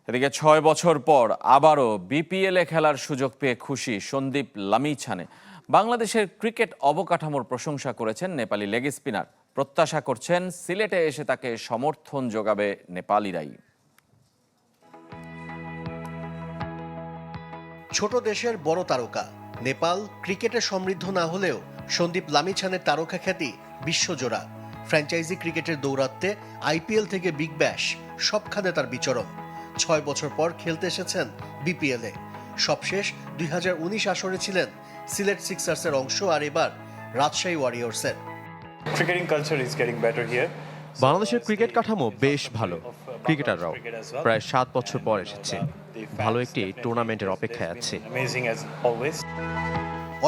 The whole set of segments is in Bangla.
এদিকে ৬ বছর পর আবারও বিপিএলে খেলার সুযোগ পেয়ে খুশি সন্দীপ লামিছানে। বাংলাদেশের ক্রিকেট অবকাঠামোর প্রশংসা করেছেন নেপালি লেগ স্পিনার। প্রত্যাশা করছেন সিলেটে এসে তাকে সমর্থন যোগাবে নেপালিরাই। ছোট দেশের বড় তারকা নেপাল ক্রিকেটে সমৃদ্ধ না হলেও সন্দীপ লামিছানের তারকা খ্যাতি বিশ্বজোড়া। ফ্র্যাঞ্চাইজি ক্রিকেটের দৌরাত্মে আইপিএল থেকে বিগ ব্যাশ সবখানে তার বিচরণ। ৬ বছর পর খেলতে এসেছেন বিপিএলে। সবশেষ ২০১৯ আসরে ছিলেন সিলেট সিক্সার্সের অংশ, আর এবার রাজশাহী ওয়ারিয়র্সের। Cricketing culture is getting better here. বাংলাদেশের ক্রিকেট কাঠামো বেশ ভালো। ক্রিকেটাররাও প্রায় ৭ বছর পর এসেছে। ভালো একটি টুর্নামেন্টের অপেক্ষায় আছে। Amazing as always.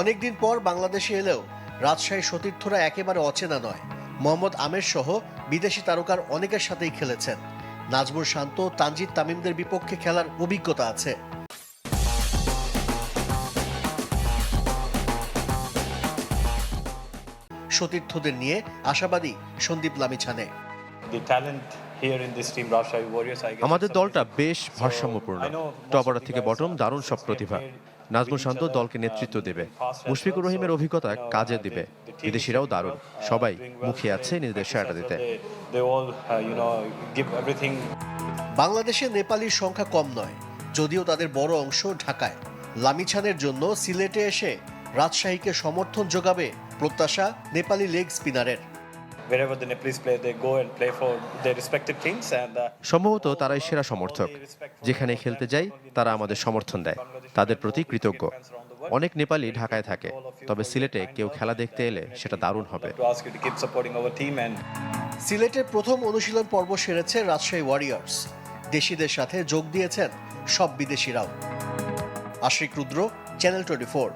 অনেকদিন পর বাংলাদেশে এলেও রাজশাহী সতীর্থরা একেবারে অচেনা নয়। মোহাম্মদ আমের সহ বিদেশি তারকার অনেকের সাথেই খেলেছেন। নাজমুল শান্ত, তানজিদ তামিমদের বিপক্ষে খেলার অভিজ্ঞতা আছে। সতীর্থদের নিয়ে আশাবাদী Sandeep Lamichhane. The talent here in this team, Rajshahi Warriors, I guess. আমাদের দলটা বেশ ভারসাম্যপূর্ণ। টপ অর্ডার থেকে বটম দারুণ সব প্রতিভা। নাজমুল শান্ত দলকে নেতৃত্ব দেবে, মুশফিকুর রহিমের অভিজ্ঞতা কাজে দিবে। বিদেশিরাও দারুণ, সবাই মুখিয়ে আছে নিজেদের সেরাটা দিতে। They all, give everything. বাংলাদেশে নেপালির সংখ্যা কম নয়, যদিও তাদের বড় অংশ ঢাকায়। লামিছানের জন্য সিলেটে এসে রাজশাহীকে সমর্থন যোগাবে প্রত্যাশা নেপালি লেগ স্পিনারের। Wherever the Nepalese play, they go and play for their respective teams, and সম্ভবত তারাই সেরা সমর্থক। যেখানে খেলতে যাই তারা আমাদের সমর্থন দেয়, তাদের প্রতি কৃতজ্ঞ। অনেক নেপালি ঢাকায় থাকে, তবে সিলেটে কেউ খেলা দেখতে এলে সেটা দারুণ হবে। to ask you to keep supporting our team. And সিলেটের প্রথম অনুশীলন পর্ব সেরেছে রাজশাহী ওয়ারিয়র্স। দেশিদের সাথে যোগ দিয়েছেন সব বিদেশিরাও। আশিক রুদ্র, চ্যানেল 24।